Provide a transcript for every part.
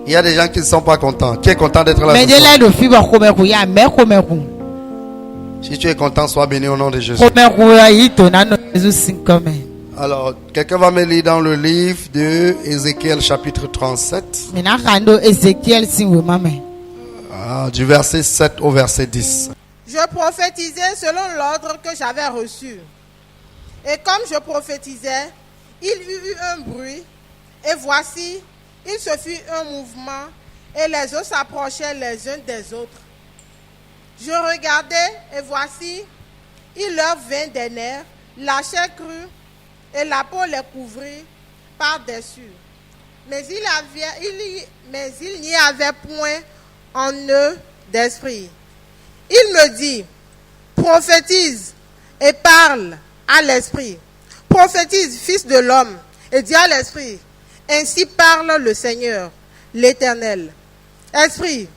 Il y a des gens qui ne sont pas contents. Qui est content d'être là? Si tu es content, sois béni au nom de Jésus. Alors, quelqu'un va me lire dans le livre de Ézéchiel chapitre 37. Du verset 7 au verset 10. Je prophétisais selon l'ordre que j'avais reçu. Et comme je prophétisais, il y eut un bruit. Et voici, il se fit un mouvement. Et les eaux s'approchaient les uns des autres. Je regardais et voici, il leur vint des nerfs, la chair crue et la peau les couvrit par-dessus. Mais il n'y avait point en eux d'esprit. Il me dit, prophétise et parle à l'esprit. Prophétise, fils de l'homme, et dis à l'esprit, ainsi parle le Seigneur, l'Éternel. Esprit,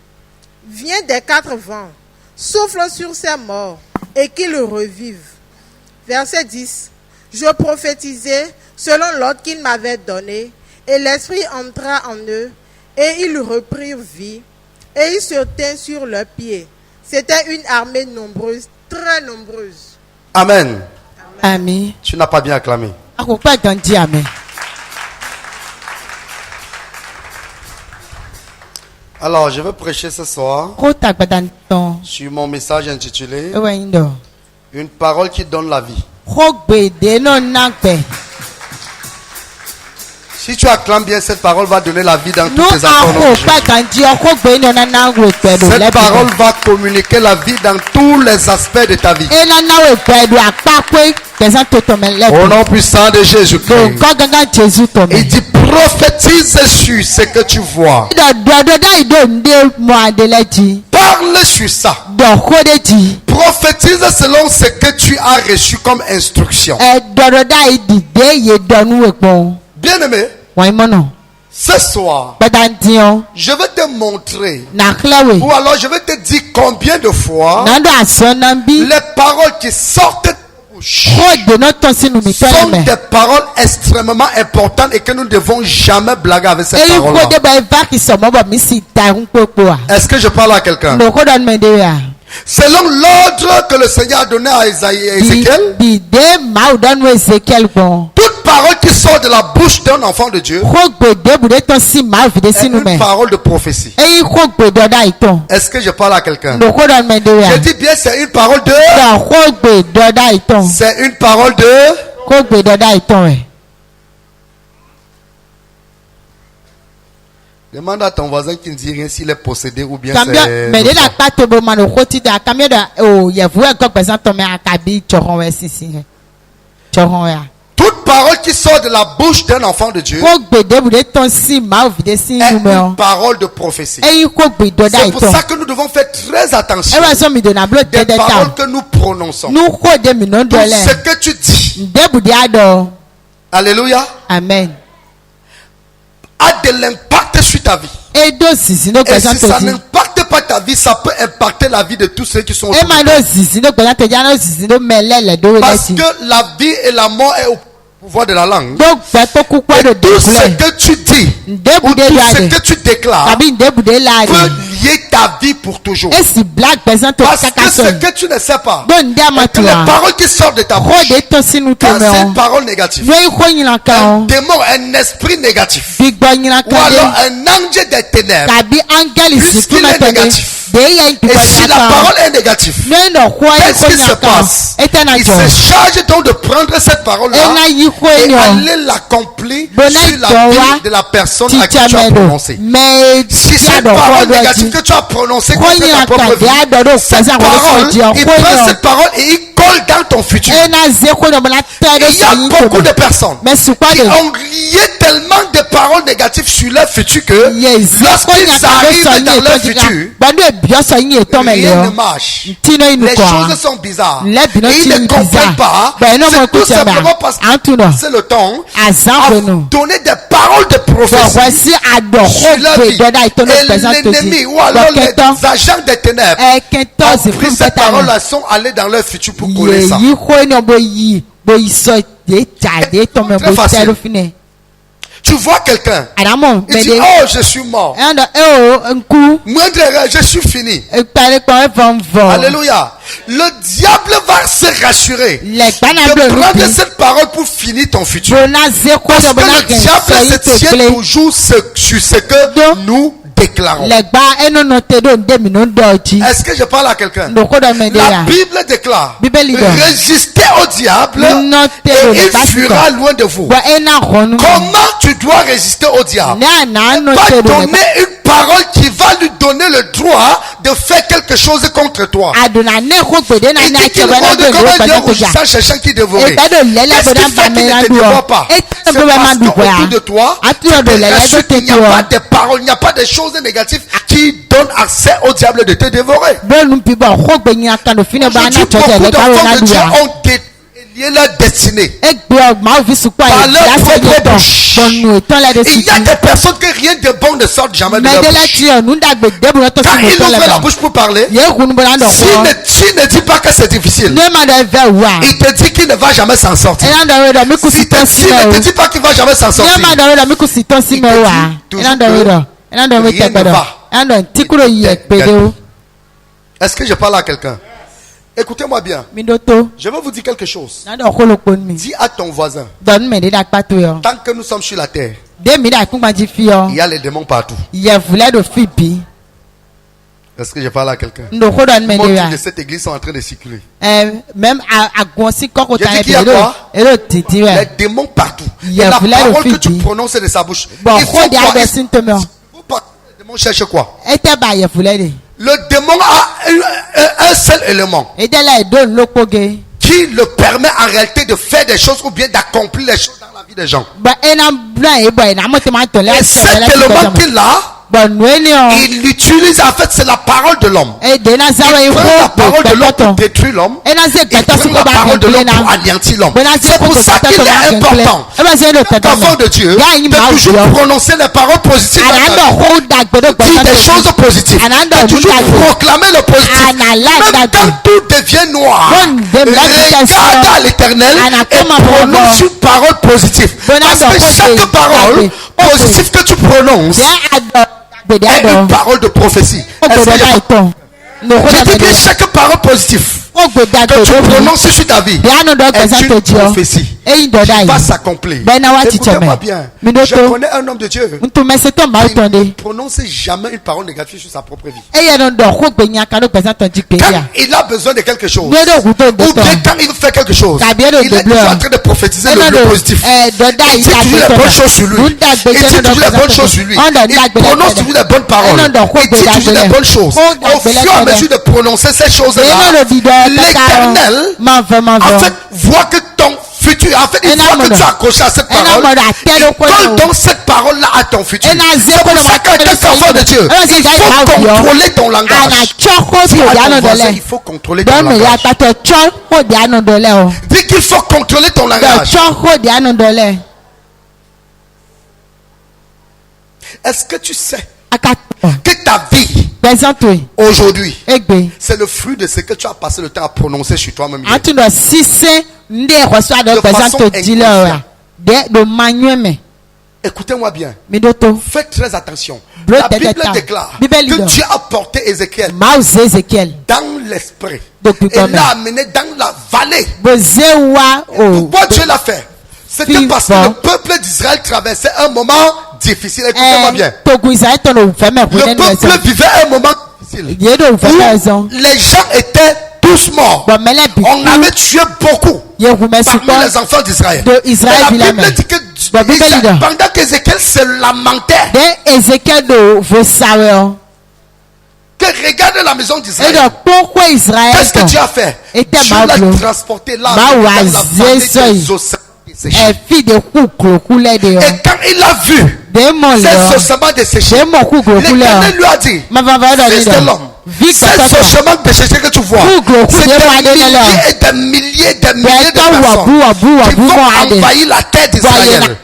viens des quatre vents, souffle sur ces morts et qu'ils revivent. Verset 10. Je prophétisais selon l'ordre qu'il m'avait donné, et l'esprit entra en eux, et ils reprirent vie, et ils se tinrent sur leurs pieds. C'était une armée nombreuse, très nombreuse. Amen. Amen. Tu n'as pas bien acclamé. Amen. Alors, je vais prêcher ce soir sur mon message intitulé Une parole qui donne la vie. Si tu acclames bien, cette parole va donner la vie dans tous tes accords. Cette parole va communiquer la vie dans tous les aspects de ta vie. Au nom puissant de Jésus-Christ. Il dit prophétise sur ce que tu vois. Parle sur ça. Prophétise selon ce que tu as reçu comme instruction. Bien-aimé, ce soir, je vais te montrer, ou alors je vais te dire combien de fois les paroles qui sortent de ta bouche sont des paroles extrêmement importantes et que nous ne devons jamais blaguer avec ces paroles-là. Est-ce que je parle à quelqu'un? Selon l'ordre que le Seigneur a donné à Ézéchiel, toute parole qui sort de la bouche d'un enfant de Dieu est une parole de prophétie. Est-ce que je parle à quelqu'un? Je dis bien, c'est une parole de... C'est une parole de... Demande à ton voisin qui ne dit rien s'il est possédé ou bien c'est... Toute parole qui sort de la bouche d'un enfant de Dieu est une parole de prophétie. C'est pour ça que nous devons faire très attention des paroles que nous prononçons. Tout ce que tu dis, alléluia, amen, a de l'impact sur ta vie. Et si ça n'impacte pas ta vie, ça peut impacter la vie de tous ceux qui sont autour de toi. Parce que la vie et la mort est au pouvoir de la langue. Et tout ce que tu dis ou tout ce que tu déclares peut lier ta vie pour toujours. Parce que ce que tu ne sais pas, que les paroles qui sortent de ta bouche, quand c'est une parole négative, un démon, un esprit négatif, ou alors un ange des ténèbres, puisqu'il est négatif, et si la parole est négative, qu'est-ce qui se passe? Il se charge donc de prendre cette parole-là et aller l'accomplir sur la vie de la personne à qui tu as prononcé. Si c'est une parole négative que tu as prononcée contre ta propre vie, cette parole, il prend cette parole et il colle dans ton futur. Et il y a beaucoup de personnes qui ont lié tellement de paroles négatives sur leur futur que lorsqu'ils arrivent dans leur futur, rien ne marche. Les choses sont bizarres. Et ils ne comprennent pas. C'est tout simplement parce que c'est le temps à donner des paroles de prophétie sur la vie. Et l'ennemi ou alors les agents des ténèbres ont pris cette parole-là, sont allés dans leur futur pour coller ça. Très facile. tu vois quelqu'un, il dit, oh, je suis mort. Moindre, je suis fini. Alléluia. Le diable va se rassurer de prendre cette parole pour finir ton futur. Parce que le diable se tient toujours sur ce que nous déclarons. Est-ce que je parle à quelqu'un? La Bible déclare, résistez au diable et il fuira loin de vous. Comment tu dois résister au diable? Pas donner une parole qui va lui donner le droit de faire quelque chose contre toi. Il dit qu'il rôde comme un lion rougissant cherchant qui dévorer. Qu'est-ce qui fait qu'il ne te dévore pas? C'est parce qu'autour de toi, il n'y a pas de paroles, il n'y a pas de choses négatives qui donnent accès au diable de te dévorer. Aujourd'hui, beaucoup d'enfants de Dieu ont délié leur destinée par leur propre bouche. Il y a des personnes que rien de bon ne sort jamais de leur bouche. Quand ils ouvrent la bouche pour parler, s'il ne dit pas que c'est difficile, il te dit qu'il ne va jamais s'en sortir. S'il ne te dit pas qu'il ne va jamais s'en sortir, il te dit toujours que rien ne va. Est-ce que je parle à quelqu'un? Écoutez-moi bien. Je vais vous dire quelque chose. Dis à ton voisin. Tant que nous sommes sur la terre, il y a les démons partout. Est-ce que je parle à quelqu'un? Les de cette église sont en train de circuler. Même à Gonsi, quand je dis qu'il y a quoi? Les démons partout. Et la parole que tu prononces de sa bouche. Il faut quoi? Le démon cherche quoi? Le démon a un seul élément qui le permet en réalité de faire des choses ou bien d'accomplir les choses dans la vie des gens. Et cet élément qu'il a, il l'utilise, en fait, c'est la parole de l'homme. Il prend la parole de l'homme pour détruire l'homme. Il prend la parole de l'homme pour anéantir l'homme. C'est pour ça qu'il est important, enfant de Dieu, de toujours prononcer les paroles positives, dire des choses positives, de toujours proclamer le positif. Même quand tout devient noir, regarde à l'Éternel et prononce une parole positive. Parce que chaque parole positive que tu prononces est une parole de prophétie. Je dis que chaque parole positive que tu prononces sur ta vie est une prophétie qui va s'accomplir. Écoutez-moi bien. Je connais un homme de Dieu qui ne prononce jamais une parole négative sur sa propre vie. Quand il a besoin de quelque chose, ou bien quand il veut faire quelque chose, il est toujours en train de prophétiser le positif. Il dit toujours les bonnes choses sur lui. Il dit toujours les bonnes choses sur lui. Il prononce toujours les bonnes paroles. Il dit toujours les bonnes choses. Au fur et à mesure de prononcer ces choses-là, l'Éternel, en fait, voit que ton futur, en fait, il voit que tu as accroché à cette parole, il colle donc cette parole-là à ton futur. C'est pour ça qu'en tant qu'enfant de Dieu, il faut contrôler ton langage. Il faut contrôler ton langage. Dis qu'il faut contrôler ton langage. Est-ce que tu sais que ta vie aujourd'hui, c'est le fruit de ce que tu as passé le temps à prononcer sur toi-même? Écoutez-moi bien. Faites très attention. La Bible déclare que Dieu a porté Ézéchiel dans l'esprit et l'a amené dans la vallée. Pourquoi Dieu l'a fait? C'était parce que le peuple d'Israël traversait un moment difficile. Écoutez-moi bien. Le peuple vivait un moment difficile où les gens étaient tous morts. On avait tué beaucoup parmi les enfants d'Israël. La Bible dit que pendant qu'Ézéchiel se lamentait, que regarde la maison d'Israël. Qu'est-ce que tu as fait? Tu l'as transporté là dans la vallée des ossements. Et quand il a vu ces ossements desséchés, l'Éternel lui a dit, fils de l'homme, ces ossements desséchés que tu vois, c'est des milliers de personnes qui vont envahir la terre d'Israël.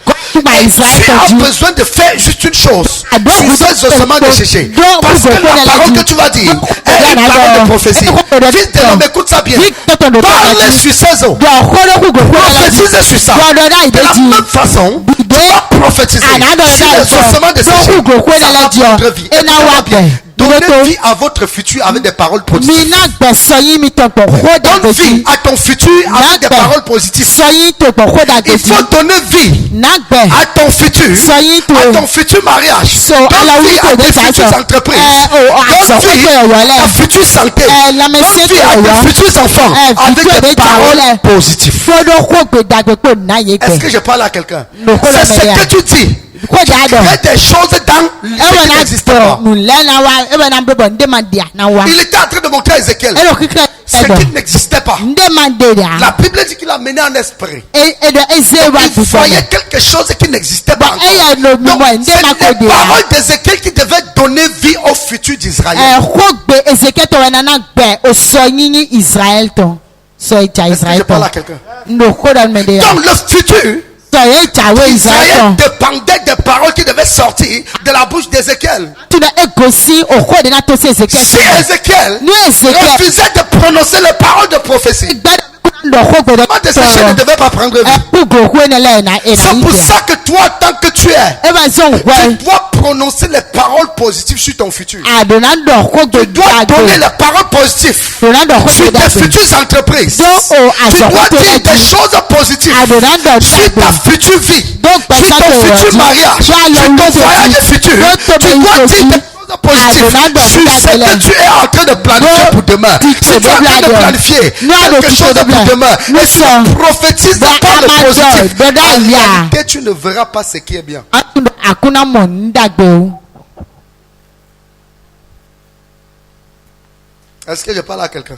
as besoin de faire juste une chose. C'est ces ossements desséchés. Parce que la parole que tu vas dire est une parole de prophétie. Fils de l'homme, écoute ça bien. Parle sur ces eaux. Prophétise sur ça. De la même façon, tu vas prophétiser sur les ossements desséchés. Ça va prendre vie. Donnez vie à votre futur avec des paroles positives. Donne vie à ton futur avec des paroles positives. Il faut donner vie à ton futur mariage. Donne vie à tes futures entreprises. Donne vie à ta future santé. Donne vie à tes futurs enfants avec des paroles positives. Est-ce que je parle à quelqu'un? C'est ce que tu dis. Tu crées des choses dans ce qui n'existe pas. Il était en train de montrer à Ézéchiel ce qui n'existait pas. La Bible dit qu'il a mené en esprit. Il voyait quelque chose qui n'existait pas encore. Donc c'est les paroles d'Ézéchiel qui devaient donner vie au futur d'Israël. Est-ce que je parle à quelqu'un? Donc le futur Israël dépendait des paroles qui devaient sortir de la bouche d'Ézéchiel. Si Ézéchiel refusait de prononcer les paroles de prophétie, comment desséché ne devait pas prendre vie. C'est pour ça que toi, tant que tu es, tu dois prononcer les paroles positives sur ton futur. Tu dois donner les paroles positives sur tes futures entreprises. Tu dois dire des choses positives sur ta future vie, sur ton futur mariage, sur ton voyage futur. Tu dois dire des positif sur ce que tu es en train de planifier pour demain. Si tu es en train de planifier quelque chose pour demain et tu prophétises par le positif, en réalité tu ne verras pas ce qui est bien. Est-ce que je parle à quelqu'un?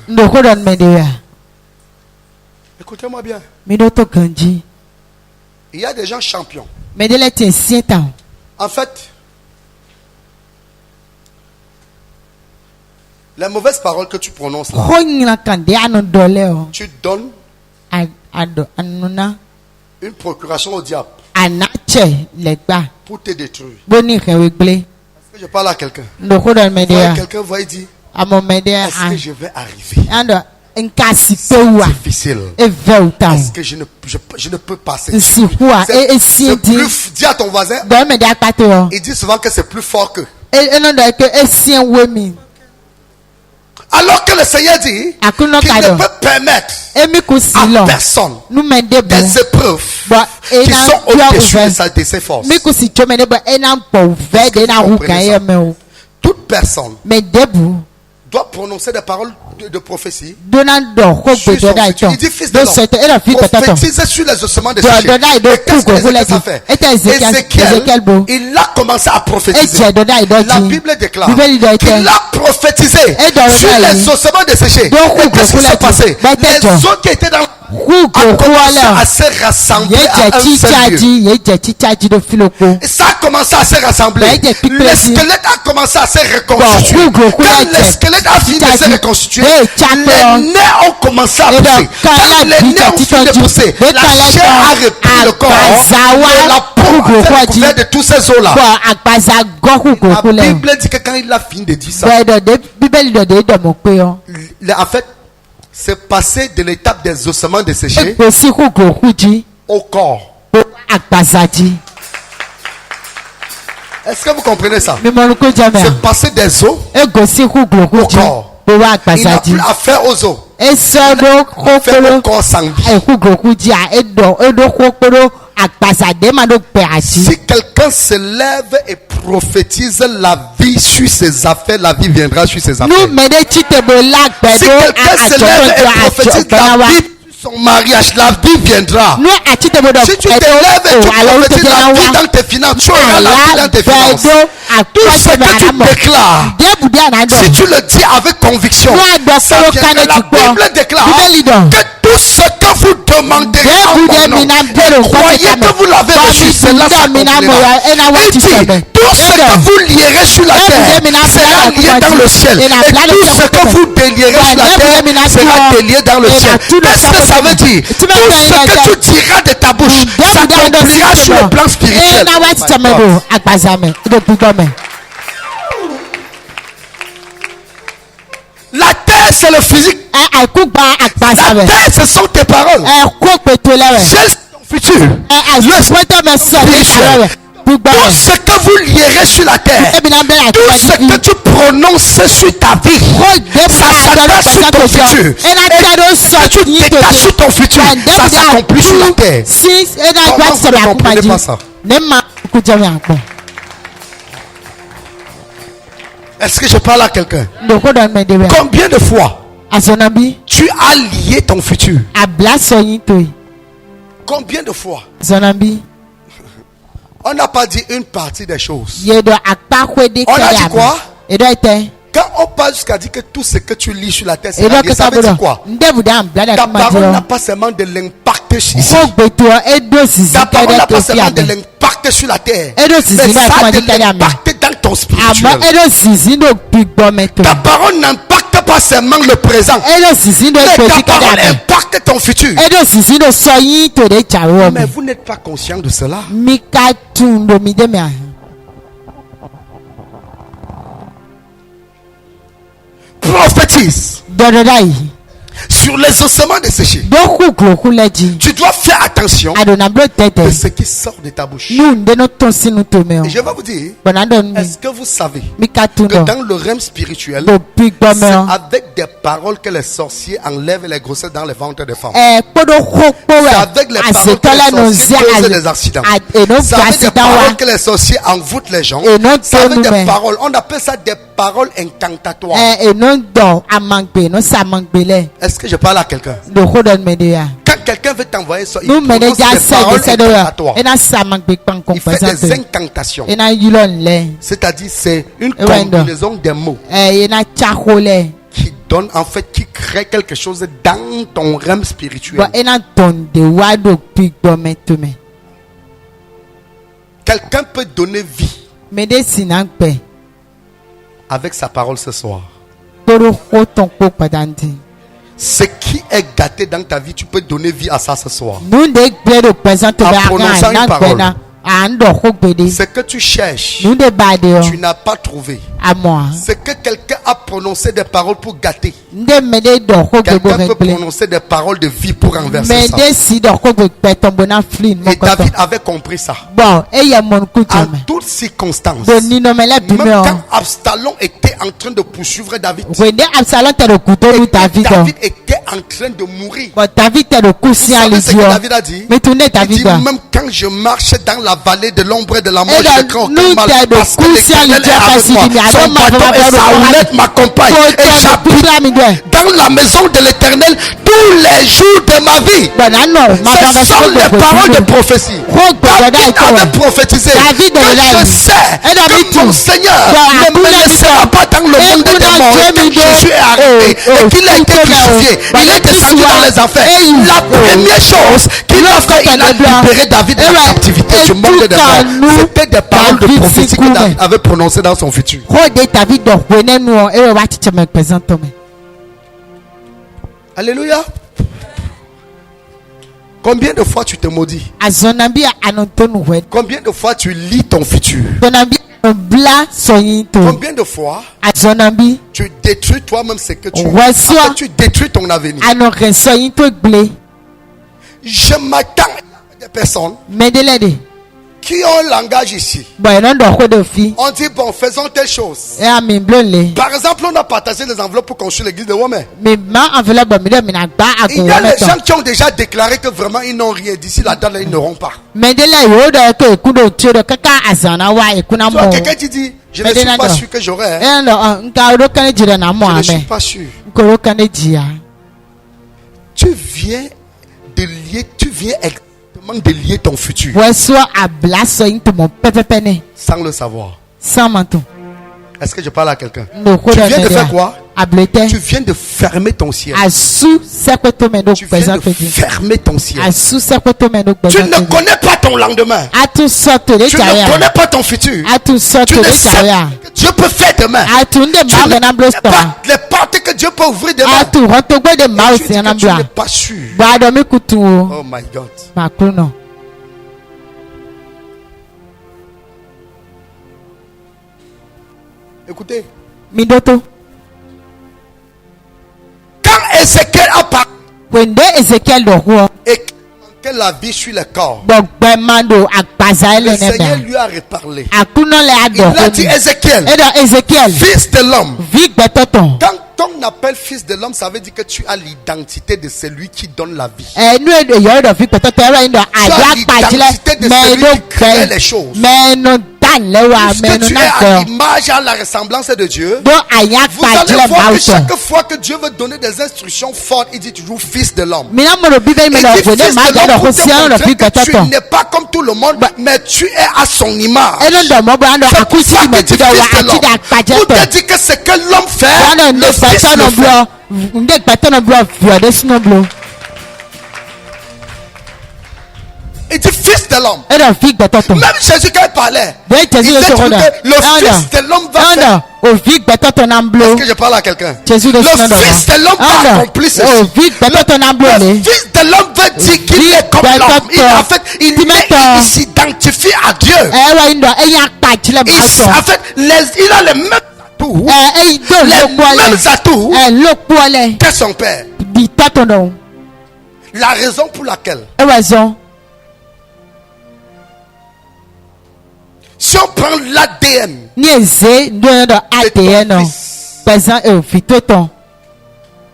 Écoutez-moi bien. Il y a des gens champions. En fait, les mauvaises paroles que tu prononces là, tu donnes une procuration au diable pour te détruire. Est-ce que je parle à quelqu'un? Quelqu'un va dire, est-ce que je vais arriver? C'est difficile. Est-ce que je ne peux pas? C'est plus. Dis à ton voisin, il dit souvent que c'est plus fort que. Alors que le Seigneur dit qu'il ne peut permettre à personne des épreuves qui sont au-dessus de ses forces. Toute personne doit prononcer des paroles de prophétie sur son futur. Il dit, fils de l'homme, prophétise sur les ossements de séchés. Et qu'est-ce que Ézéchiel a fait? Ézéchiel, il a commencé à prophétiser. La Bible déclare qu'il a prophétisé sur les ossements de séchés. Et qu'est-ce qui s'est passé? Les eaux qui étaient dans a commencé à se rassembler à un seul lieu. Et ça a commencé à se rassembler. Le squelette a commencé à se reconstituer. Quand le squelette a fini de se reconstituer, les nez ont commencé à pousser. Quand les nez ont fini de pousser, la chair a repris le corps et la peau a fait couvert de tous ces os-là. La Bible dit que quand il a fini de dire ça, en fait, c'est passé de l'étape des ossements desséchés au corps. Est-ce que vous comprenez ça? C'est passé des os au corps. Il n'a plus affaire aux os. Il a fait au corps sanguin. Si quelqu'un se lève et prophétise la vie sur ses affaires, la vie viendra sur ses affaires. Si quelqu'un se lève et prophétise la vie sur son mariage, la vie viendra. Si tu te lèves et tu prophétises la vie dans tes finances, tu auras la vie dans tes finances. Tout ce que tu déclares, si tu le dis avec conviction, ça viendra. La Bible déclare que tout ce que vous demanderez en mon nom, croyez que vous l'avez reçu, cela s'accomplira. Il dit, tout ce que vous lierez sur la terre sera lié dans le ciel. Et tout ce que vous délierez sur la terre sera délié dans le ciel. Qu'est-ce que ça veut dire? Tout ce que tu diras de ta bouche s'accomplira sur le plan spirituel. La terre, c'est le physique. La terre, ce sont tes paroles. Ciel, c'est ton futur. Le spirituel. Tout ce que vous lierez sur la terre, tout ce que tu prononces sur ta vie, ça s'attache sur ton futur. Et tu détaches sur ton futur, ça s'accomplit sur la terre. Comment vous ne comprenez pas ça? Est-ce que je parle à quelqu'un? Combien de fois tu as lié ton futur? Combien de fois? On n'a pas dit une partie des choses. On a dit quoi? Quand on parle jusqu'à dire que tout ce que tu lis sur la terre, c'est la vie, ça veut dire quoi? Ta parole n'a pas seulement de l'impact ici. Ta parole n'a pas seulement de l'impact sur la terre, mais ça a de l'impact dans ton spirituel. Ta parole n'impacte pas seulement le présent, mais ta parole impacte ton futur. Mais vous n'êtes pas conscient de cela. Prophétise sur les ossements desséchés. Tu dois faire attention de ce qui sort de ta bouche. Et je vais vous dire, est-ce que vous savez que dans le règne spirituel, c'est avec des paroles que les sorciers enlèvent les grossesses dans les ventres des femmes. C'est avec les paroles que les sorciers causent des accidents. C'est avec des paroles que les sorciers envoûtent les gens. C'est avec des paroles, on appelle ça des paroles incantatoires. Est-ce que je parle à quelqu'un? Quand quelqu'un veut t'envoyer ça, il prononce des paroles incantatoires. Il fait des incantations. C'est-à-dire c'est une combinaison des mots qui donne, en fait, qui crée quelque chose dans ton rêve spirituel. Quelqu'un peut donner vie avec sa parole ce soir. Ce qui est gâté dans ta vie, tu peux donner vie à ça ce soir. En prononçant une parole. Ce que tu cherches, tu n'as pas trouvé. Ce que quelqu'un a prononcé des paroles pour gâter, quelqu'un peut prononcer des paroles de vie pour renverser ça. Et David avait compris ça. En toutes circonstances, même quand Absalom était en train de poursuivre David, David était en train de mourir. Vous savez ce que David a dit? Il dit, même quand je marche dans la vallée de l'ombre et de la mort, je ne crains aucun mal, parce que l'Éternel est avec moi. Son bâton et sa houlette m'accompagnent, et j'habite dans la maison de l'Éternel tous les jours de ma vie. Ce sont les paroles de prophétie. David avait prophétisé que je sais que mon Seigneur ne me laissera pas dans le monde des morts. Et quand Jésus est arrivé et qu'il a été crucifié, il est descendu dans les enfers. La première chose qu'il a fait, il a libéré David de la captivité du monde des morts. C'était des paroles de prophétie que David avait prononcées dans son futur. Alléluia. Combien de fois tu te maudis? Combien de fois tu lis ton futur? Combien de fois tu détruis toi-même ce que tu as? En fait, tu détruis ton avenir. Je m'attends à des personnes qui ont un langage ici. On dit bon, faisons telle chose. Par exemple, on a partagé les enveloppes pour construire l'église de Womé. Il y a les gens qui ont déjà déclaré que vraiment ils n'ont rien. D'ici la date, ils n'auront pas. Quelqu'un qui dit je ne suis pas sûr que j'aurai. Je ne suis pas sûr. Tu viens de lier, de lier ton futur sans le savoir. Est-ce que je parle à quelqu'un? Tu viens de faire quoi? Tu viens de fermer ton ciel. Tu viens de fermer ton ciel. Tu ne connais pas ton lendemain. Tu ne connais pas ton futur. Tu ne sais pas que Dieu peut faire demain. Les portes que Dieu peut ouvrir demain. Tu n'es pas sûr. Oh my God. Écoutez. Quand Ézéchiel a parlé et que la vie suit le corps, le Seigneur lui a reparlé. Il a dit Ézéchiel, fils de l'homme. Quand on appelle fils de l'homme, ça veut dire que tu as l'identité de celui qui donne la vie. Tu as l'identité de celui qui crée les choses. Puisque tu es à l'image, à la ressemblance de Dieu, vous allez voir que chaque fois que Dieu veut donner des instructions fortes, il dit toujours fils de l'homme. Il dit fils de l'homme pour te montrer que tu n'es pas comme tout le monde, mais tu es à son image. C'est pour ça que tu es fils de l'homme. Pour te dire que ce que l'homme fait, le fils le fait. Il dit fils de l'homme. Même Jésus quand il parlait, il disait le fils de l'homme va faire. Est-ce que je parle à quelqu'un? Le fils de l'homme va accomplir ceci. Le fils de l'homme veut dire qu'il est comme l'homme. En fait, il s'identifie à Dieu. En fait, il a les mêmes atouts que son père. La raison pour laquelle, si on prend l'ADN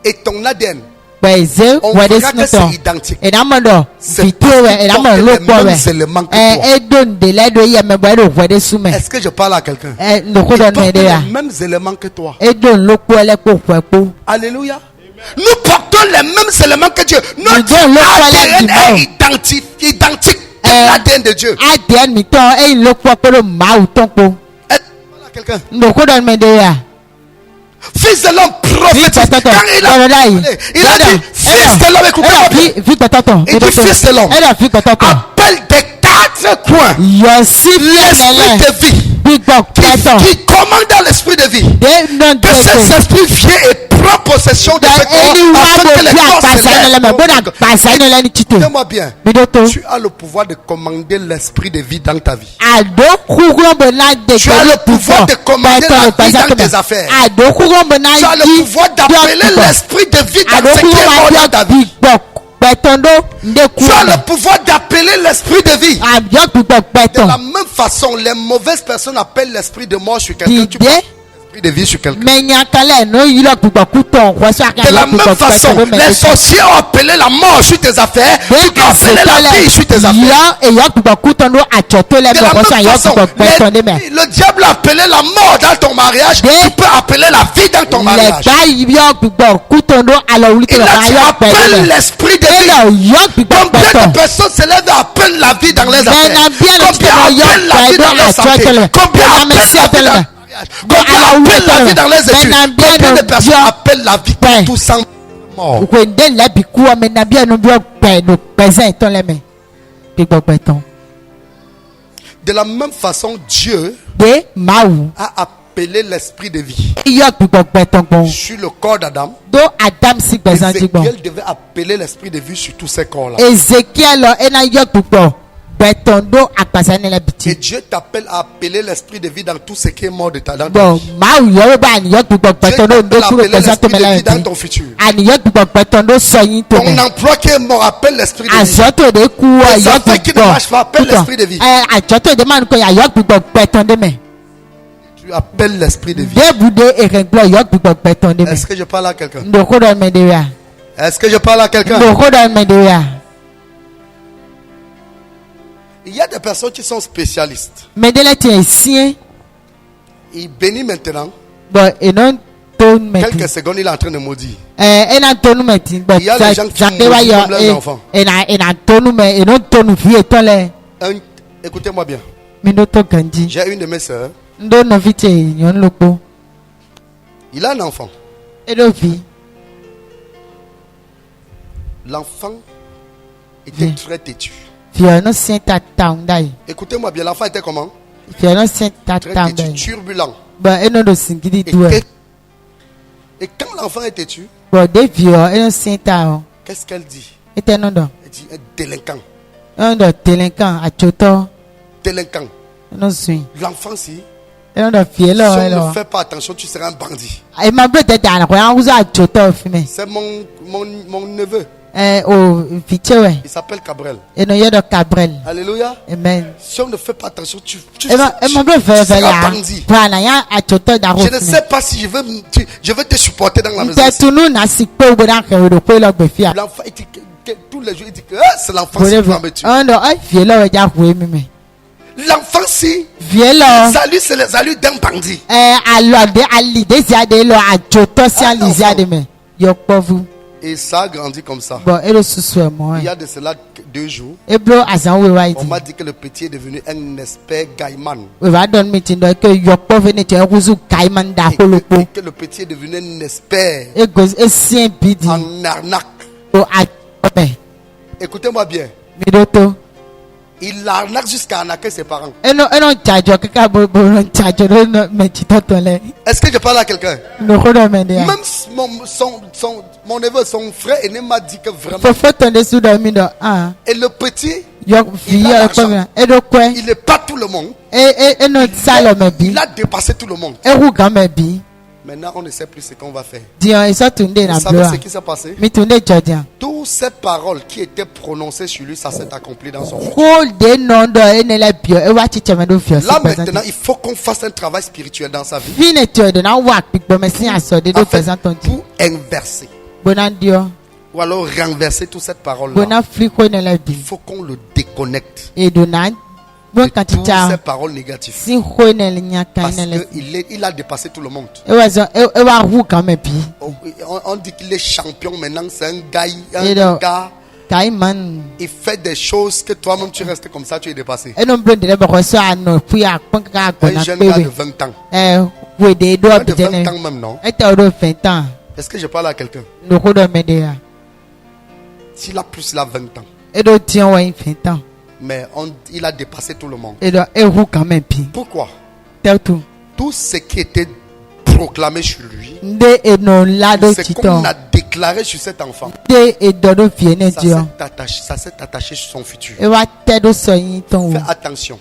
et ton ADN, on verra que c'est identique. C'est les mêmes éléments que toi. Est-ce que je parle à quelqu'un? Il porte les mêmes éléments que toi. Alléluia. Nous portons les mêmes éléments que Dieu. Notre ADN est identique. L'ADN de Dieu. Quelqu'un. Fils de l'homme prophétique. Quand il a dit fils de l'homme, écoutez-moi bien. Il dit fils de l'homme. Appelle des 4 coins l'esprit de vie qui commande dans l'esprit de vie. Que cet esprit vient et prend possession de ce corps afin que les corps s'élèvent. Écoutez-moi bien. Tu as le pouvoir de commander l'esprit de vie dans ta vie. Tu as le pouvoir de commander la vie dans tes affaires. Tu as le pouvoir d'appeler l'esprit de vie dans ce qui est mort dans ta vie. Tu as le pouvoir d'appeler l'esprit de vie. De la même façon, les mauvaises personnes appellent l'esprit de mort sur quelqu'un. Tu peux l'esprit de vie sur quelqu'un. De la même façon, les sorciers ont appelé la mort sur tes affaires. Tu peux appeler la vie sur tes affaires. De la même façon, le diable a appelé la mort dans ton mariage. Tu peux appeler la vie dans ton mariage. Il a dit appelle l'esprit de vie. Combien de personnes se lèvent et appellent la vie dans les affaires? Combien appellent la vie dans la santé? Combien appellent la vie dans le mariage? Combien appellent la vie dans les études? Combien de personnes appellent la vie tout simplement mort? De la même façon, Dieu a appelé l'esprit de vie sur le corps d'Adam. Ézéchiel devait appeler l'esprit de vie sur tous ces corps-là. Et Dieu t'appelle à appeler l'esprit de vie dans tout ce qui est mort de ta vie. Dieu t'appelle à appeler l'esprit de vie dans ton futur. Ton emploi qui est mort, appelle l'esprit de vie. Les affaires qui ne marchent pas, appelle l'esprit de vie. Tu appelles l'esprit de vie. Est-ce que je parle à quelqu'un? Est-ce que je parle à quelqu'un? Il y a des personnes qui sont spécialistes. Il bénit maintenant. Quelques secondes, il est en train de maudire. Il y a des gens qui maudissent comme leurs enfants. Écoutez-moi bien. J'ai une de mes soeurs. Il a un enfant. L'enfant était très têtu. Écoutez-moi bien, l'enfant était comment? Très têtu, turbulent. Et quand l'enfant est têtu, qu'est-ce qu'elle dit? Elle dit un délinquant. Délinquant. L'enfant, si tu ne fais pas attention, tu seras un bandit. C'est mon neveu. Il s'appelle Cabrel. Alléluia. Amen. Si on ne fait pas attention, tu seras bandit. Je ne sais pas si je veux te supporter dans la maison. L'enfant, il dit que tous les jours, il dit que c'est l'enfant qui va me tuer. L'enfant-ci, salut, c'est le salut d'un bandit. Et ça a grandi comme ça. Il y a de cela 2 jours, on m'a dit que le petit est devenu un expert gaiman. Et que le petit est devenu un expert en arnaque. Écoutez-moi bien. Il arnaque jusqu'à arnaquer ses parents. Est-ce que je parle à quelqu'un? Même mon neveu, son frère aîné m'a dit que vraiment. Et le petit, il n'est pas tout le monde. Il a dépassé tout le monde. Maintenant, on ne sait plus ce qu'on va faire. Vous savez ce qui s'est passé? Toutes ces paroles qui étaient prononcées sur lui, ça s'est accompli dans son futur. Là maintenant, il faut qu'on fasse un travail spirituel dans sa vie. Pour inverser. Ou alors renverser toute cette parole-là. Il faut qu'on le déconnecte de toutes ces paroles négatives. Parce qu'il a dépassé tout le monde. On dit qu'il est champion maintenant. C'est un gars. Il fait des choses que toi-même tu restes comme ça, tu es dépassé. Un jeune gars de 20 ans. De 20 ans même, non? Est-ce que je parle à quelqu'un? S'il a plus, il a 20 ans. Mais il a dépassé tout le monde. Pourquoi? Tout ce qui était proclamé sur lui, ce qu'on a déclaré sur cet enfant, ça s'est attaché sur son futur. Fais attention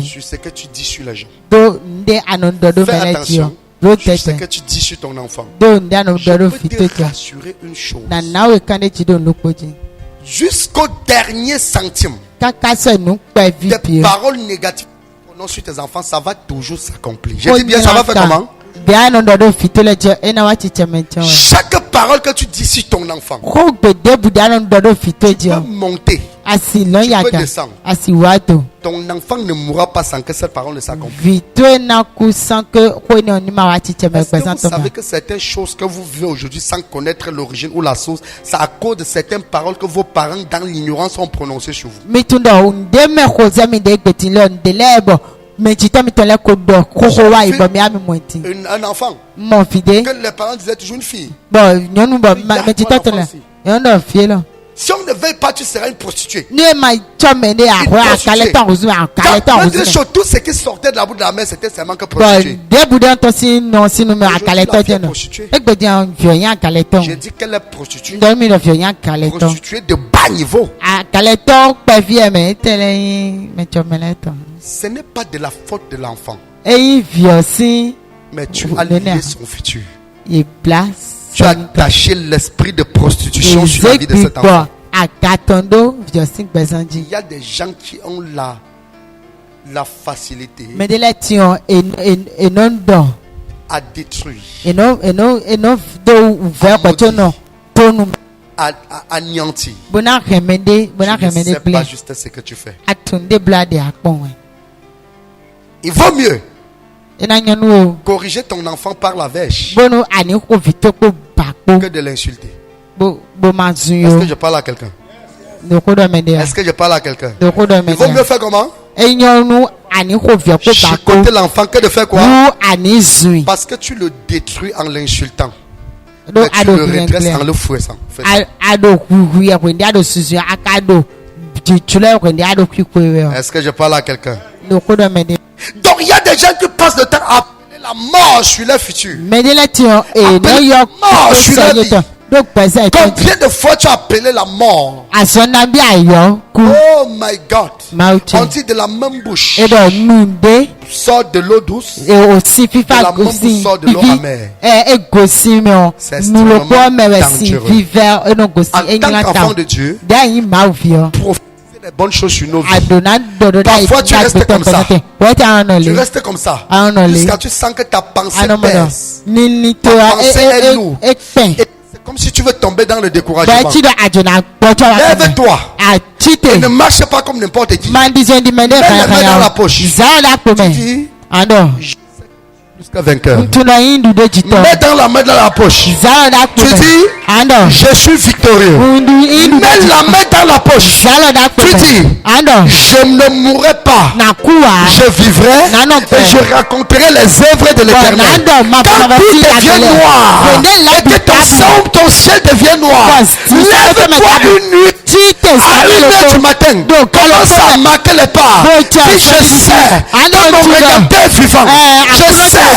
sur ce que tu dis sur les gens. Fais attention sur ce que tu dis sur ton enfant. Je peux te rassurer une chose. Jusqu'au dernier centime, des paroles négatives sur tes enfants, ça va toujours s'accomplir. Je dis bien, ça va faire comment? Chaque parole que tu dis sur ton enfant, tu peux monter, tu peux descendre. Ton enfant ne mourra pas sans que cette parole ne s'accomplisse. Est-ce que vous savez que certaines choses que vous vivez aujourd'hui sans connaître l'origine ou la source, c'est à cause de certaines paroles que vos parents dans l'ignorance ont prononcées sur vous? Un enfant que les parents disaient toujours une fille. Si on ne veille pas, tu seras une prostituée. Tout ce qui sortait de la bouche de la mère, c'était seulement que prostituée. J'ai dit qu'elle est prostituée. Prostituée de bas niveau. Ce n'est pas de la faute de l'enfant. Mais tu as lié son futur. Tu as attaché l'esprit de prostitution sur la vie de cet enfant. Il y a des gens qui ont la facilité à détruire, à anéantir. Je ne sais pas juste ce que tu fais. Il vaut mieux corriger ton enfant par la verge que de l'insulter. Est-ce que je parle à quelqu'un? Est-ce que je parle à quelqu'un? Il vaut mieux faire comment? Chicoter l'enfant que de faire quoi? Parce que tu le détruis en l'insultant. Mais tu le redresses en le fouettant. Est-ce que je parle à quelqu'un? Donc il y a des gens qui passent le temps à appeler la mort sur leur futur. Appelle la mort sur leur vie. Combien de fois tu as appelé la mort? Oh my God. On dit de la même bouche sort de l'eau douce, de la même bouche sort de l'eau amère. C'est extrêmement dangereux. En tant qu'enfant de Dieu, profiter des bonnes choses sur nos vies. Parfois tu restes comme ça. Tu restes comme ça jusqu'à tu sens que ta pensée baisse. Ta pensée est lourde. C'est comme si tu veux tomber dans le découragement. Lève-toi et ne marche pas comme n'importe qui. Mets les mains dans la poche. Tu dis, jusqu'à vainqueur. Mets dans la main dans la poche. Tu dis, je suis victorieux. Mets la main dans la poche. Tu dis, je ne mourrai pas. Je vivrai et je raconterai les œuvres de l'Éternel. Quand tout devient noir et que ton ciel devient noir, lève-toi une nuit à 1h du matin. Commence à marquer les pas. Si je sais, dans mon regardeur vivant, je sais,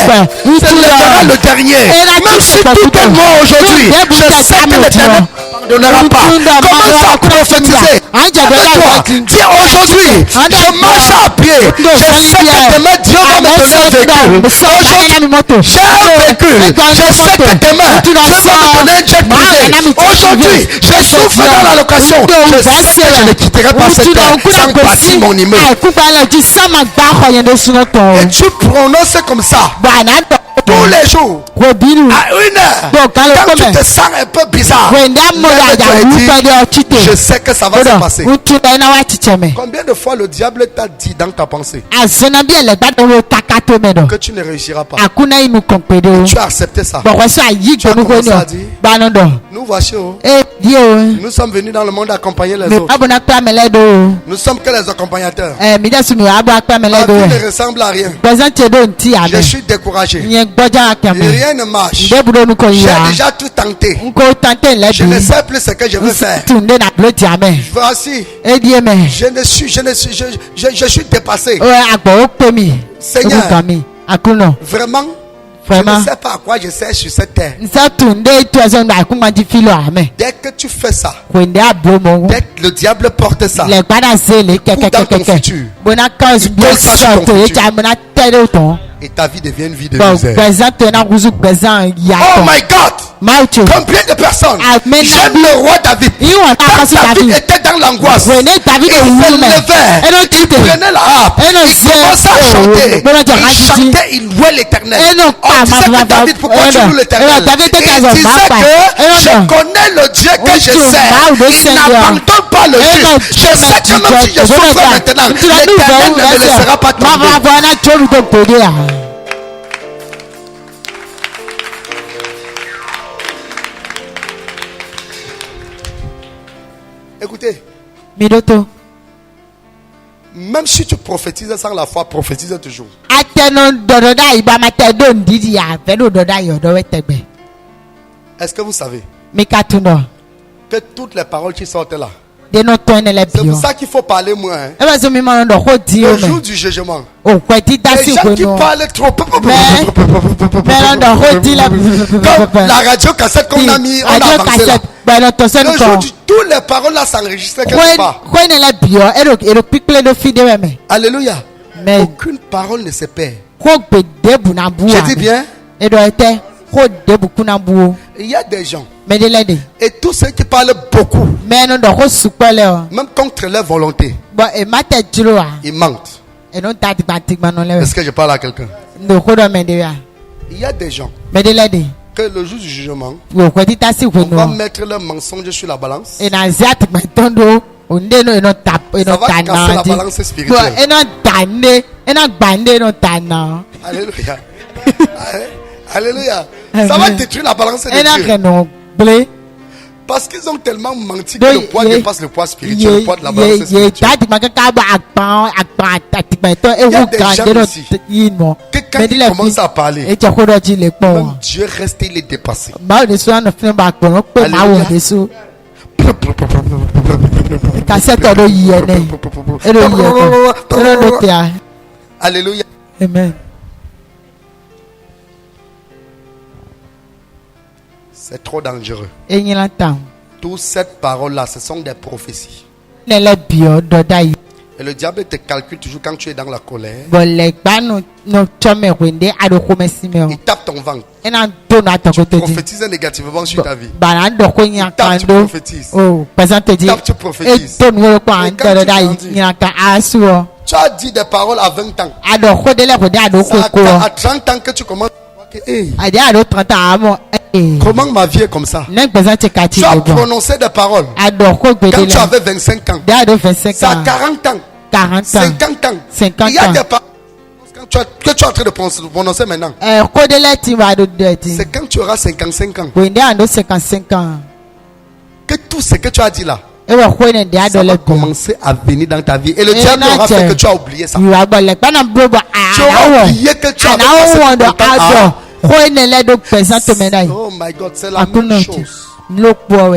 c'est l'Éternel le dernier. Même si tout est mort aujourd'hui, je sais que l'Éternel ne pardonnera pas. Commence à prophétiser. Dis aujourd'hui, je marche à pied. Je sais que demain Dieu va me donner un véhicule. Aujourd'hui, j'ai un véhicule. Je sais que demain Dieu va me donner un jet privé. Aujourd'hui, je souffre dans la location. Je sais que je ne quitterai pas cette terre sans bâtir mon immeuble. Et tu prononces comme ça tous les jours à 1h. Quand tu te sens un peu bizarre, je sais que ça va se passer. Combien de fois le diable t'a dit dans ta pensée que tu ne réussiras pas? Tu as accepté ça. Tu as commencé à dire, nous voici, nous sommes venus dans le monde accompagner les autres. Nous sommes que les accompagnateurs. Ma vie ne ressemble à rien. Je suis découragé. Rien ne marche. J'ai déjà tout tenté. Je ne sais plus ce que je veux faire. Voici. Je suis dépassé. Seigneur, vraiment, je ne sais pas à quoi je sers sur cette terre. Dès que tu fais ça, dès que le diable porte ça, il coupe dans ton futur. Il pose ça sur ton futur. Et ta vie devient une vie de misère. Oh my God! Combien de personnes j'aime le roi David? Quand David était dans l'angoisse, il se levait, il prenait la harpe, il commençait à chanter. Il chantait, il louait l'Éternel. On disait que David, pourquoi tu loues l'Éternel? Et il disait que je connais le Dieu que je sers. Il n'abandonne pas le juste. Je sais que même si je souffre maintenant, l'Éternel ne me laissera pas tomber. Écoutez, même si tu prophétises sans la foi, prophétise toujours. Est-ce que vous savez que toutes les paroles qui sortent là, c'est pour ça qu'il faut parler moins. Le jour du jugement, les gens qui parlent trop, comme la radio cassette qu'on a mis, on a avancé là. Le jour du tous les paroles là s'enregistrent quelque part. Alléluia. Aucune parole ne se perd. Je dis bien. Il y a des gens et tous ceux qui parlent beaucoup, même contre leur volonté, ils mentent. Est-ce que je parle à quelqu'un? Il y a des gens que le jour du jugement, on va mettre leur mensonge sur la balance. Ça va casser la balance spirituelle. Alléluia. Alléluia. Ça va détruire la balance de Dieu. Parce qu'ils ont tellement menti que le poids dépasse le poids spirituel, le poids de la balance spirituelle. Il y a des gens aussi que quand ils commencent à parler, même Dieu reste, il est dépassé. Alléluia. Alléluia. Amen. C'est trop dangereux. Toutes ces paroles-là, ce sont des prophéties. Et le diable te calcule toujours quand tu es dans la colère. Il tape ton ventre. Tu prophétises négativement sur ta vie. Il tape, tu prophétises. Il tape, tu prophétises. Tu as dit des paroles à 20 ans. C'est à 30 ans que tu commences à voir que comment ma vie est comme ça. Tu as prononcé des paroles quand tu avais 25 ans. C'est à 40 ans. 50 ans. Il y a des paroles que tu es en train de prononcer maintenant. C'est quand tu auras 55 ans que tout ce que tu as dit là, ça va commencer à venir dans ta vie. Et le diable aura fait que tu as oublié ça. Tu auras oublié que tu avais passé ton temps. Oh my God, c'est la même chose.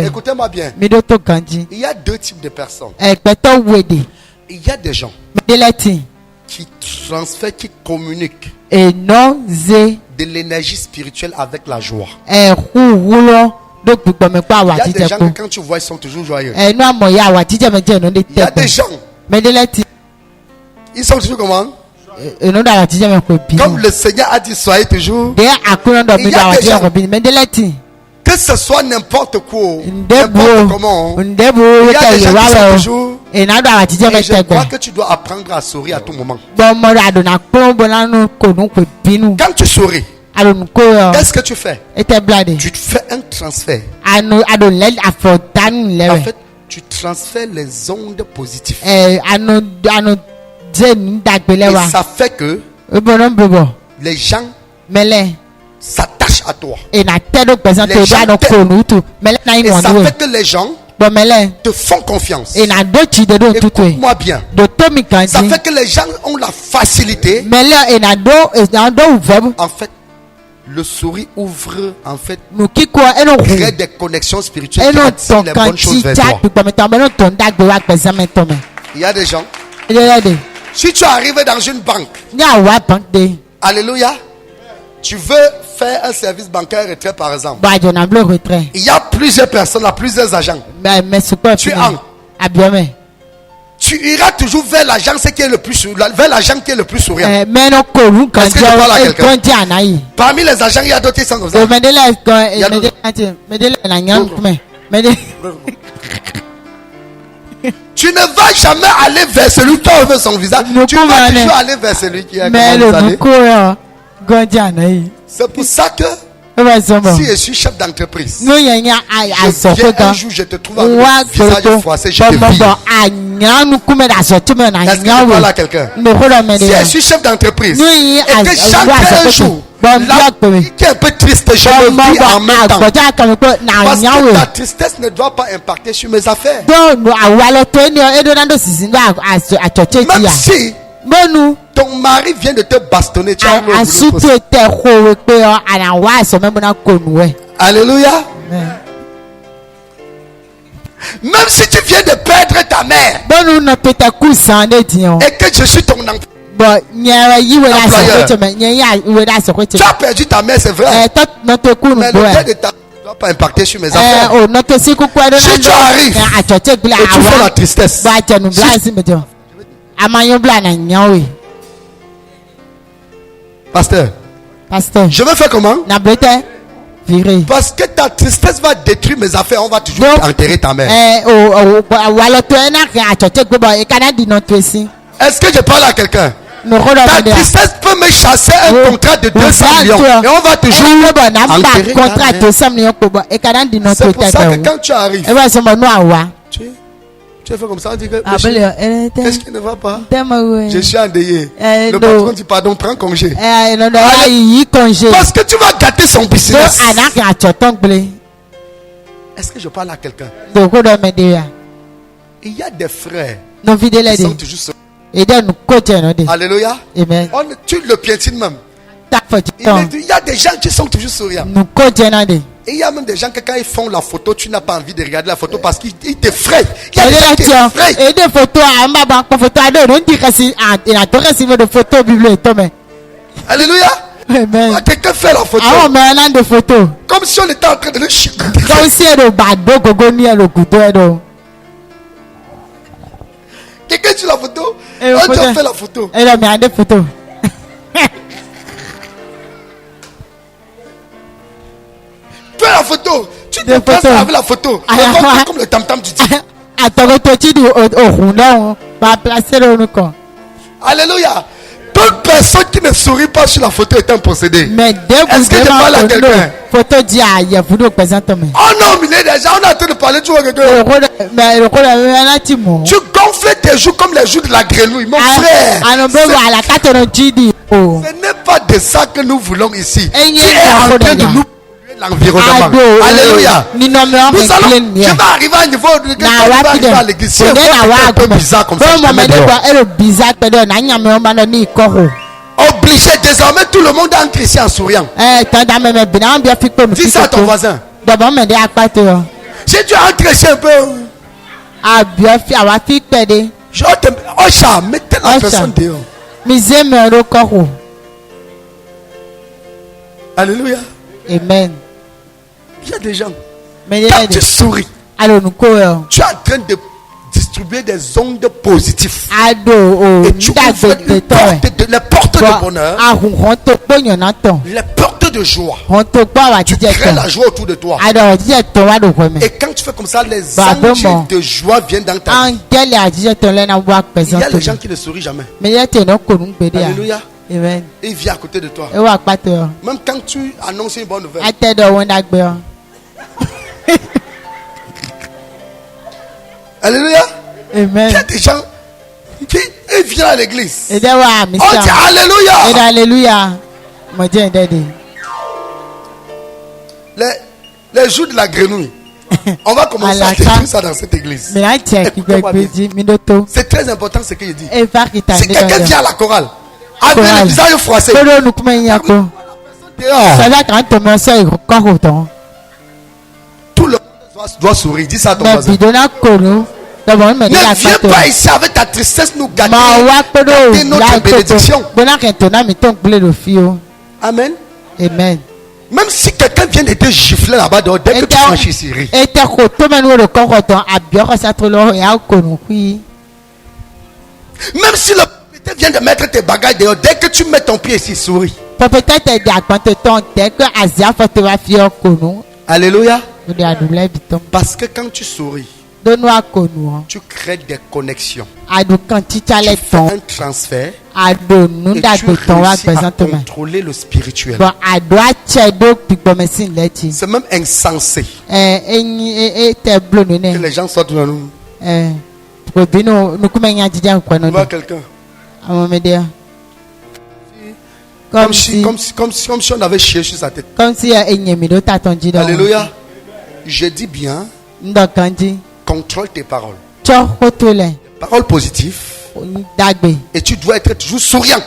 Écoutez-moi bien. Il y a deux types de personnes. Il y a des gens qui transfèrent, qui communiquent de l'énergie spirituelle avec la joie. Il y a des gens que quand tu vois, ils sont toujours joyeux. Il y a des gens, ils sont toujours comment? Comme le Seigneur a dit, soyez toujours. Il y a des gens, que ce soit n'importe quoi, n'importe comment, il y a des gens qui sont toujours. Et je crois que tu dois apprendre à sourire à tout moment. Quand tu souris, qu'est-ce que tu fais? Tu fais un transfert. En fait, tu transfères les ondes positives. Et ça fait que les gens s'attachent à toi. Les gens et ça fait que les gens te font confiance. Écoute-moi bien. Ça fait que les gens ont la facilité. En fait, le sourire ouvre, en fait, crée des connexions spirituelles qui attirent les bonnes choses vers toi. Il y a des gens. Si tu arrives dans une banque, alléluia, tu veux faire un service bancaire retrait par exemple. Il y a plusieurs personnes, plusieurs agents. Tu entres. Tu iras toujours vers l'agent qui est le plus souriant. Est-ce que je parle à quelqu'un? Parmi les agents, il y a d'autres qui sont comme ça. Tu ne vas jamais aller vers celui qui veut son visage. Tu vas toujours aller vers celui qui est c'est pour ça que si je suis chef d'entreprise, un jour je te trouve avec le visage froissé, je te vire. Est-ce que je parle à quelqu'un? Si je suis chef d'entreprise et que j'entre un jour qui est un peu triste, je le vis en même temps. Parce que ta tristesse ne doit pas impacter sur mes affaires. Même si ton mari vient de te bastonner, tu as alléluia. Même si tu viens de perdre ta mère et que je suis ton employeur, tu as perdu ta mère, c'est vrai, mais le père de ta mère ne doit pas impacter sur mes affaires. Si tu arrives et tu fais la tristesse, Pasteur, je vais faire comment? Parce que ta tristesse va détruire mes affaires. On va toujours enterrer ta mère. Est-ce que je parle à quelqu'un? Ta tristesse peut me chasser un contrat de 200 millions. Et on va toujours enterrer ta mère. C'est pour ça que quand tu arrives, tu fais comme ça, on dit que qu'est-ce qui ne va pas? Je suis endeuillé. Le patron dit pardon, prends congé. Parce que tu vas gâter son business. Est-ce que je parle à quelqu'un? Il y a des frères qui sont toujours sur. Alléluia. On tue le piétine même. Il y a des gens qui sont toujours souriants. Et il y a même des gens que quand ils font la photo, tu n'as pas envie de regarder la photo parce qu'ils t'effraient. Il y a des gens qui t'effraient. Alléluia. Amen. Quelqu'un fait la photo. Ah, mais on a des photos. Comme si on était en train de le chier. Comme si elle Quelqu'un sur la photo. On a fait la photo. Elle a mis des photos. Fais la photo. Tu te passes avec la photo. Comme le tam-tam du dit. Attends, tu dis au roulant. Va placer le corps. Alléluia. Toute personne qui ne sourit pas sur la photo est un possédé. Mais dès que est-ce que je parle à quelqu'un? Photo dit aïe, vous nous présentez. Oh non, mais déjà, on est en train de parler, tu vois quelqu'un. Tu gonfles tes joues comme les joues de la grenouille, mon frère. Ce n'est pas de ça que nous voulons ici. Tu es en train de nous l'environnement. Alléluia. Je vais arriver à un niveau de arriver à l'église. C'est un peu bizarre comme ça. Obligé, désormais tout le monde entre ici en souriant. Dis ça à ton voisin. Si tu entres ici un peu. Ocha, mettez la personne dehors. Alléluia. Amen. Il y a des gens. Quand tu souris, tu es en train de distribuer des ondes positives. Et tu ouvres les portes de bonheur, les portes de joie. Tu crées la joie autour de toi. Et quand tu fais comme ça, les anges de joie viennent dans ta vie. Il y a les gens qui ne sourient jamais. Alléluia. Amen. Il vient à côté de toi. Même quand tu annonces une bonne nouvelle. Alléluia. Amen. Il y a des gens qui viennent à l'église. On dit Alléluia. Alléluia. Les jours de la grenouille. On va commencer à détruire ça dans cette église. C'est très important ce qu'il dit. Si quelqu'un vient à la chorale avec le visage froissé, tout le monde doit sourire. Dis ça à ton voisin. Ne viens pas ici avec ta tristesse nous gâter notre bénédiction. Amen. Amen. Même si quelqu'un vient de te gifler là-bas dehors, dès que tu franchis ici, ris. Même si le propriétaire vient de mettre tes bagages dehors, dès que tu mets ton pied ici, souris. Alléluia. Parce que quand tu souris, tu crées des connexions. Tu fais un transfert et tu réussis à contrôler le spirituel. C'est même insensé que les gens sortent de nous. Tu vois quelqu'un comme si on avait chié sur sa tête. Alléluia. Je dis bien, contrôle tes paroles. Paroles positives. Et tu dois être toujours souriant.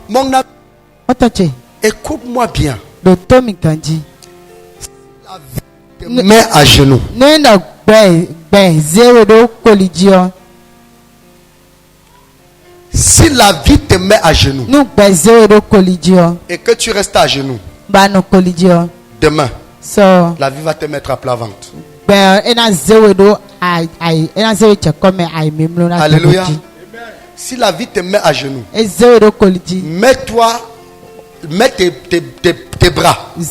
Mon ami, écoute-moi bien. La vie te met à genoux. Si la vie te met à genoux et que tu restes à genoux, demain, la vie va te mettre à plat ventre. Alléluia. Si la vie te met à genoux, mets tes bras et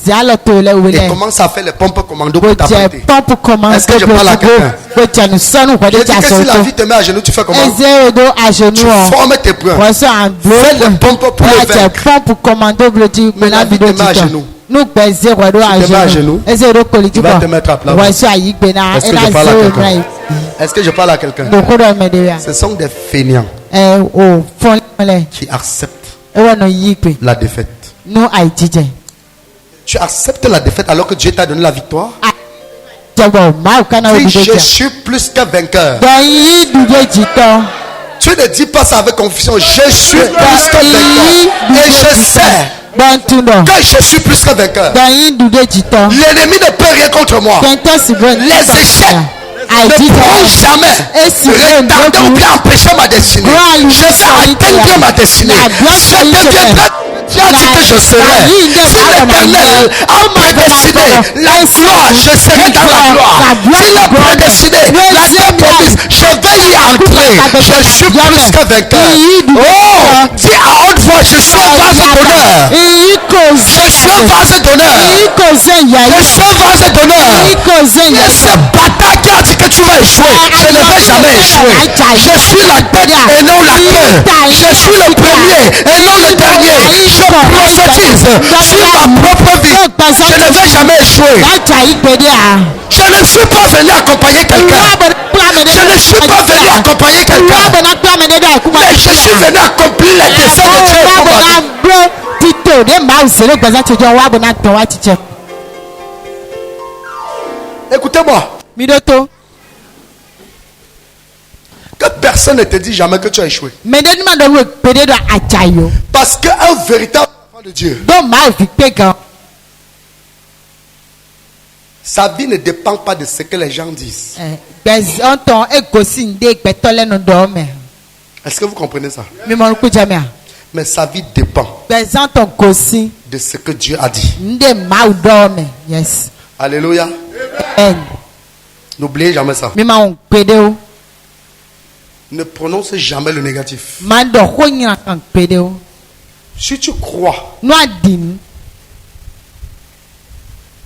commence à faire les pompes commando pour t'apprêter. Est-ce que je parle à quelqu'un? Je dis que si la vie te met à genoux, tu fais comment? Tu formes tes poings. Fais les pompes pour le vaincre. Mais la vie te met à genoux. Tu te mets à genoux, tu vas te mettre à plat. Est-ce que je parle à quelqu'un? Est-ce que je parle à quelqu'un? Ce sont des fainéants qui acceptent la défaite. Tu acceptes la défaite alors que Dieu t'a donné la victoire? Oui, je suis plus qu'un vainqueur. Tu ne dis pas ça avec confusion. Je suis plus qu'un vainqueur. Et je sais que je suis plus qu'un vainqueur. L'ennemi ne peut rien contre moi. Les échecs ne pourront jamais retarder ou bien empêcher ma destinée. Je vais atteindre ma destinée. Je deviendrai ce que je serai. Si l'Éternel a prédestiné la gloire, je serai dans la gloire. S'il a prédestiné la terre promise, je vais y entrer. Je suis plus que vainqueur. Oh, dis à haute voix, je suis un vase d'honneur. Je suis un vase d'honneur. Je suis un vase d'honneur. Et ce bâtard qui a dit que tu vas échouer, je ne vais jamais échouer. Je suis la tête et non la queue. Je suis le premier et non le dernier. Je prophétise sur ma propre vie. Je ne vais jamais échouer. Je ne suis pas venu accompagner quelqu'un. Je ne suis pas venu accompagner quelqu'un. Mais je suis venu accomplir les desseins de Dieu pour ma vie. Écoutez-moi. Que personne ne te dit jamais que tu as échoué. Parce qu'un véritable enfant de Dieu, sa vie ne dépend pas de ce que les gens disent. Est-ce que vous comprenez ça? Mais sa vie dépend de ce que Dieu a dit. Yes. Alléluia. N'oubliez jamais ça. Ne prononce jamais le négatif. Si tu crois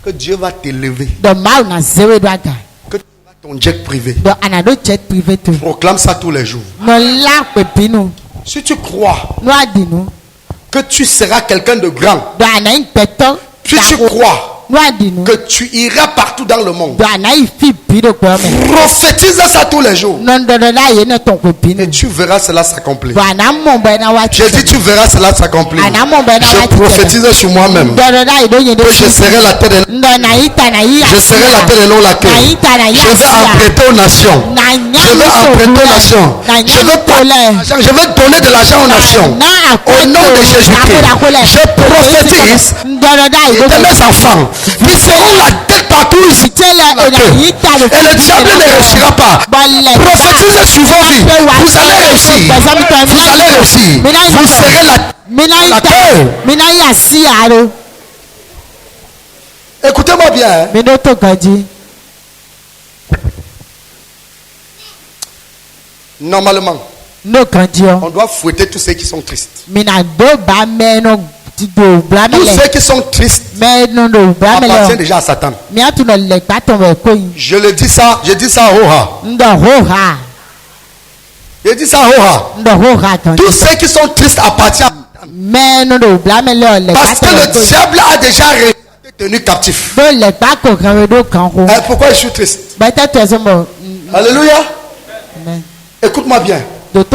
que Dieu va t'élever, que tu auras ton jet privé, proclame ça tous les jours. Si tu crois que tu seras quelqu'un de grand, si tu crois que tu iras partout dans le monde, prophétise ça tous les jours et tu verras cela s'accomplir. J'ai dit tu verras cela s'accomplir. Je prophétise sur moi-même que je serai la tête et je serai la tête et non la queue. Je vais emprunter aux nations. Je vais emprunter aux nations. Je vais donner de l'argent aux nations au nom de Jésus-Christ. Je prophétise de mes enfants. Ils seront la tête partout ici. Et le diable ne réussira pas. Prophétisez sur vos vies. Vous allez réussir. Vous allez réussir. Vous serez la queue. Écoutez-moi bien. Normalement, on doit fouetter tous ceux qui sont tristes. Tous ceux qui sont tristes appartiennent déjà à Satan. Je le dis ça, je dis ça Roha. Je dis ça Roha. Tous ceux qui sont tristes appartiennent à Satan. Parce que le diable a déjà été tenu captif. Pourquoi je suis triste? Alléluia. Écoute-moi bien. Dis,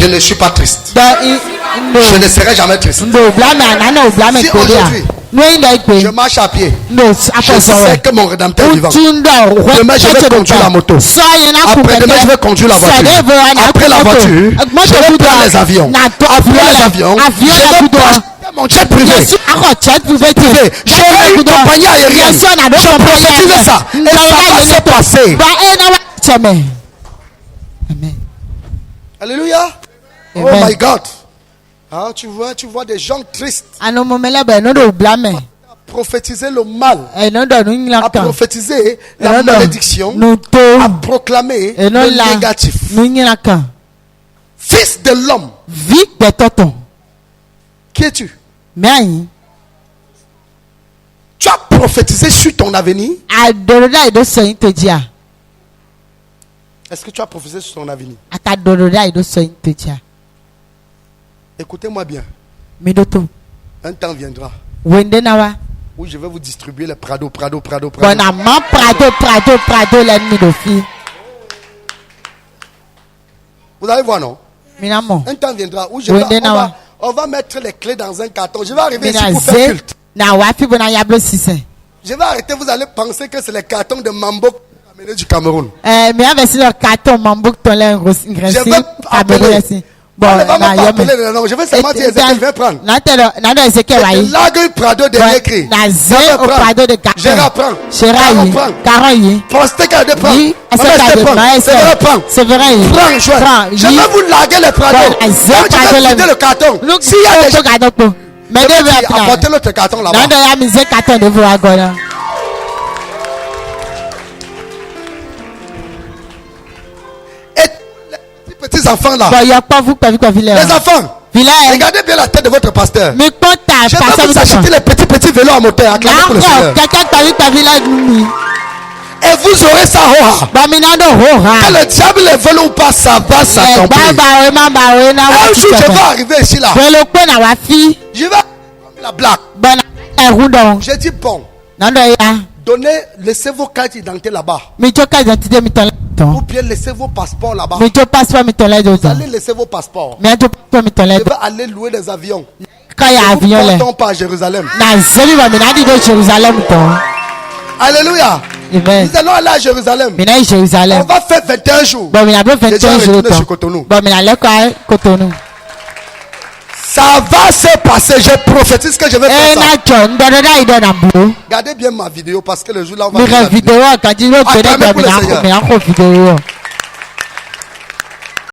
je ne suis pas triste. Je ne serai jamais triste. Si aujourd'hui je marche à pied, je sais que mon rédempteur est vivant. Demain je vais conduire la moto. Après-demain je vais conduire la voiture. Après la voiture, je vais prendre les avions. Après les avions, je vais prendre mon jet privé. J'aurai une compagnie aérienne. Je prophétise ça. Et ça va se passer. Amen. Alléluia. Oh my God. Ah, tu vois des gens tristes. À prophétiser le mal. À prophétiser la malédiction. À proclamer le négatif. Fils de l'homme. Qui es-tu? Tu as prophétisé sur ton avenir. Est-ce que tu as prophétisé sur ton avenir? Écoutez-moi bien. Un temps viendra où je vais vous distribuer les Prado. Vous allez voir, non? Un temps viendra où on va mettre les clés dans un carton. Je vais arriver ici pour faire culte. Je vais arrêter, vous allez penser que c'est les cartons de Mambo du Cameroun. Je vais appeler Bon, on ne va même pas appeler le nom. Je vais seulement dire Ezekiel, je vais prendre. Lague Prado de l'écrit. Je reprends. Posteka de prendre. C'est vrai. Prends, je vais vous laguer le Prado. Je vais vider le carton. S'il y a des gens, apportez l'autre carton là-bas. Et les petits enfants là. Les enfants. Regardez bien la tête de votre pasteur. Je vais vous acheter les petits vélos à moteur. Acclamez pour le Seigneur. Et vous aurez ça. Que le diable les vole ou pas, ça va s'accomplir. Un jour, je vais arriver ici là. Je vais la blague. J'ai dit bon. Donnez, laissez vos cartes d'identité là-bas. Ou bien laissez vos passeports là-bas. Vous allez laisser vos passeports. Je vais aller louer des avions. Nous partons pas à Jérusalem. Alléluia. Nous allons aller à Jérusalem. On va faire 21 jours. Déjà retourner sur Cotonou. Ça va se passer. Je prophétise que je vais faire ça. Regardez bien ma vidéo parce que le jour là on va faire la vidéo. Acclamez pour le Seigneur.